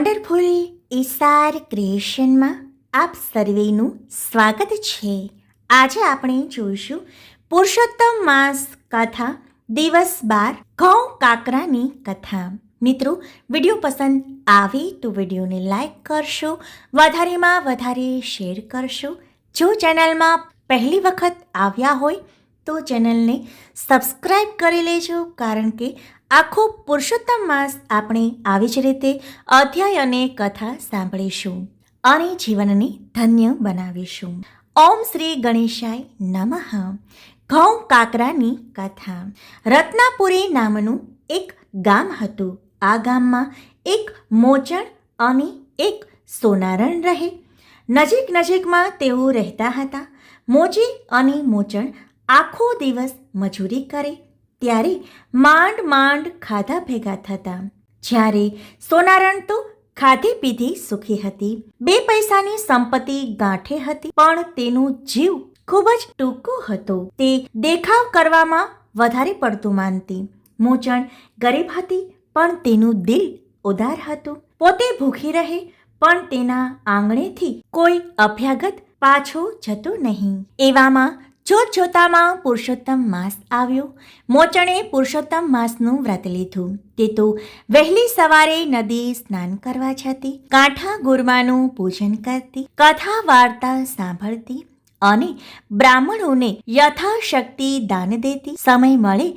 Wonderful ઈસાર ક્રિએશનમાં આપ સર્વેનું સ્વાગત છે. આજે આપણે જોઈશું પુરુષોત્તમ માસ કથા દિવસ 12 ઘઉં કાકરાની કથા. મિત્રો, વિડીયો પસંદ આવે તો વિડીયોને લાઈક કરશો, વધારેમાં વધારે શેર કરશો. જો ચેનલમાં પહેલી વખત આવ્યા હોય તો ચેનલને સબસ્ક્રાઈબ કરી લેજો, કારણ કે આખો પુરુષોત્તમ માસ આપણે આવી જ રીતે અધ્યાય અને કથા સાંભળીશું અને જીવનને ધન્ય બનાવીશું. ઓમ શ્રી ગણેશાય નમઃ. ઘઉં કાકરાની કથા. રત્નાપુરી નામનું એક ગામ હતું. આ ગામમાં એક મોચણ અને એક સોનારણ રહે. નજીક નજીકમાં તેઓ રહેતા હતા. મોચી અને મોચણ આખો દિવસ મજૂરી કરે ત્યારે માંડ માંડ ખાધા ભેગા થતા. જ્યારે સોનારણ તો ખાધી પીધી સુખી હતી. 2 પૈસાની સંપત્તિ ગાંઠે હતી, પણ તેનું જીવ ખૂબ જ ટૂંકો હતો. તે દેખાવ કરવામાં વધારે પડતું માનતી. મોચણ ગરીબ હતી, પણ તેનું દિલ ઉદાર હતું. પોતે ભૂખી રહે પણ તેના આંગણેથી કોઈ અભ્યાગત પાછો જતો નહીં. એવામાં જોતજોતામાં પુરુષોત્તમ માસ આવ્યો. મોચણે પુરુષોત્તમ માસનું વ્રત લીધું. તે તો વહેલી સવારે નદી સ્નાન કરવા જતી, કાંઠા ગુરમાનું પૂજન કરતી, કથા વાર્તા સાંભળતી અને બ્રાહ્મણોને યથાશક્તિ દાન દેતી. સમય મળે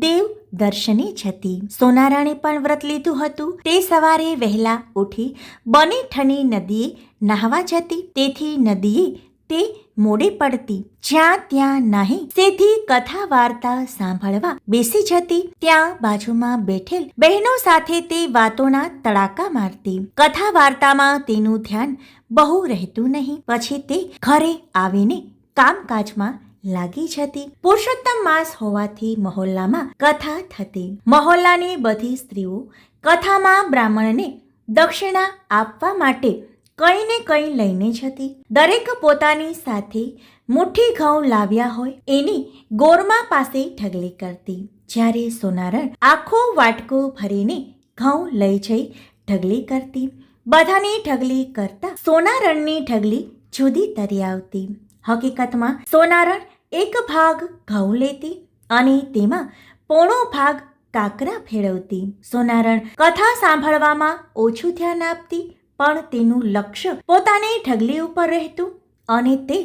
દેવ દર્શને જતી. સોનારાણે પણ વ્રત લીધું હતું. તે સવારે વહેલા ઉઠી બની ઠની નદીએ નહાવા જતી. તેથી નદીએ તે મોડે પડતી. જ્યાં ત્યાં નહીં, સીધી કથા વાર્તા સાંભળવા બેસી જતી. ત્યાં બાજુમાં બેઠેલ બહેનો સાથે તે વાતોના તડાકા મારતી. કથા વાર્તામાં તેનું ધ્યાન બહુ રહેતું નહીં. પછી તે ઘરે આવીને કામકાજમાં લાગી જતી. પુરુષોત્તમ માસ હોવાથી મહોલ્લામાં કથા થતી. મહોલ્લાની બધી સ્ત્રીઓ કથામાં બ્રાહ્મણને દક્ષિણા આપવા માટે કંઈ ને કંઈ લઈને જતી. દરેક પોતાની સાથે મુઠ્ઠી ઘઉં લાવ્યા હોય એની ગોરમા પાસે ઢગલી કરતી. જ્યારે સોનારણ આખો વાટકો ભરીને ઘઉં લઈ જઈ ઢગલી કરતી. બધાની ઢગલી કરતા સોનારણની ઢગલી જુદી તરી આવતી. હકીકતમાં સોનારણ એક ભાગ ઘઉં લેતી અને તેમાં પોણો ભાગ કાકરા ફેરવતી. સોનારણ કથા સાંભળવામાં ઓછું ધ્યાન આપતી, પણ તેનું લક્ષ્ય પોતાની ઢગલી ઉપર રહેતું અને તે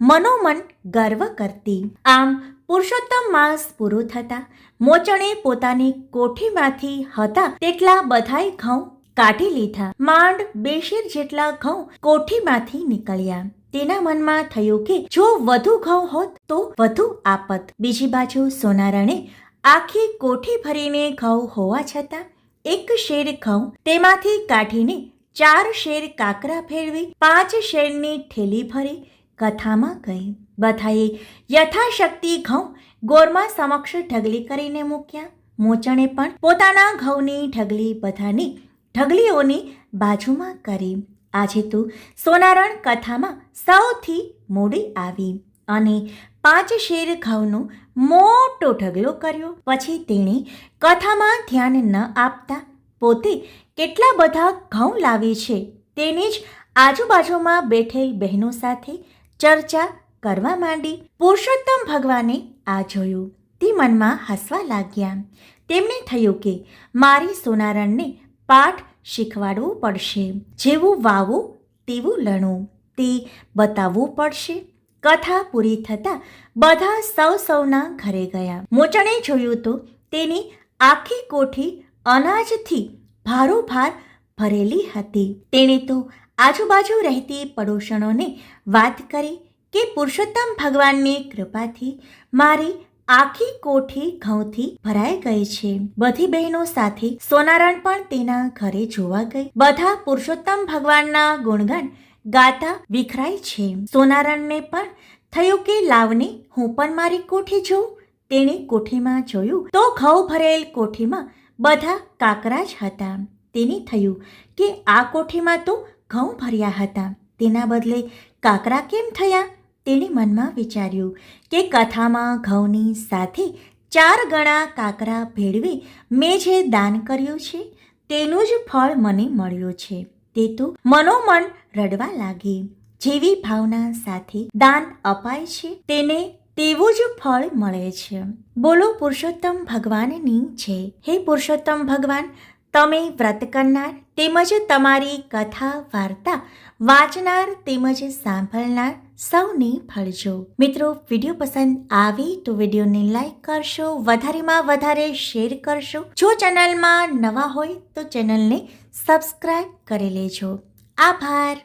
મનોમન ગર્વ કરતી. આમ પુરુષોત્તમ માસ પૂરો થતા મોચણે પોતાની કોઠીમાંથી હતા તેટલા બધાય ઘઉં કાઢી લીધા. માંડ 2 શેર જેટલા ઘઉં કોઠીમાંથી નીકળ્યા. તેના મનમાં થયું કે જો વધુ ઘઉં હોત તો વધુ આપત. બીજી બાજુ સોનારણે આખી કોઠી ભરીને ઘઉં હોવા છતાં 1 શેર ઘઉં તેમાંથી કાઢીને 4 શેર કાકરા ફેરવી 5 શેરની થેલી ભરી કથામાં ગઈ. બધાએ યથાશક્તિ ઘઉં ગોરમા સમક્ષ ઢગલી કરીને મૂક્યા. મોચણે પણ પોતાના ઘઉંની ઢગલી બધાની ઢગલીઓની બાજુમાં કરી. આજે તો સોનારણ કથામાં સૌથી મોડી આવી અને 5 શેર ઘઉંનો મોટો ઢગલો કર્યો. પછી તેણે કથામાં ધ્યાન ન આપતા પોતે કેટલા બધા ઘઉં લાવી છે તેની જ આજુબાજુમાં બેઠેલ બહેનો સાથે ચર્ચા કરવા માંડી. પુરુષોત્તમ ભગવાને આ જોયું. તે મનમાં હસવા લાગ્યા. તેમને થયું કે મારી સોનારણને પાઠ શીખવાડવું પડશે. જેવું વાવું તેવું લણવું, તે બતાવવું પડશે. કથા પૂરી થતાં બધા સૌના ઘરે ગયા. મોચણે જોયું તો તેની આખી કોઠી અનાજથી ભારોભાર ભરેલી હતી. તેણે તો આજુબાજુ રહેતી પડોશણોને વાત કરી કે પુરુષોત્તમ પુરુષોત્તમની કૃપાથી મારી આખી કોઠી ઘઉંથી ભરાઈ ગઈ છે. બધી બહેનો સાથે સોનારણ પણ તેના ઘરે જોવા ગઈ. બધા પુરુષોત્તમ ભગવાનના ગુણગાન ગાતા વિખરાય છે. સોનારણને પણ થયું કે લાવને હું પણ મારી કોઠી જોઉં. તેણે કોઠીમાં જોયું તો ઘઉં ભરેલ કોઠીમાં બધા કાકરા જ હતા. તેને થયું કે આ કોઠીમાં તો ઘઉં ભર્યા હતા, તેના બદલે કાકરા કેમ થયા? તેણે મનમાં વિચાર્યું કે કથામાં ઘઉંની સાથે 4 ગણા કાકરા ભેળવી મેં જે દાન કર્યું છે તેનું જ ફળ મને મળ્યું છે. તે તો મનોમન રડવા લાગે. જેવી ભાવના સાથે દાન અપાય છે તેને તેવું જ ફળ મળે છે. બોલો પુરુષોત્તમ ભગવાનની જય. હે પુરુષોત્તમ ભગવાન, તમે વ્રત કરનાર તેમજ તમારી કથા વાર્તા વાંચનાર તેમજ સાંભળનાર સૌને ફળજો. મિત્રો, વિડીયો પસંદ આવે તો વિડીયોને લાઈક કરશો, વધારેમાં વધારે શેર કરશો. જો ચેનલમાં નવા હોય તો ચેનલને સબસ્ક્રાઈબ કરી લેજો. આભાર.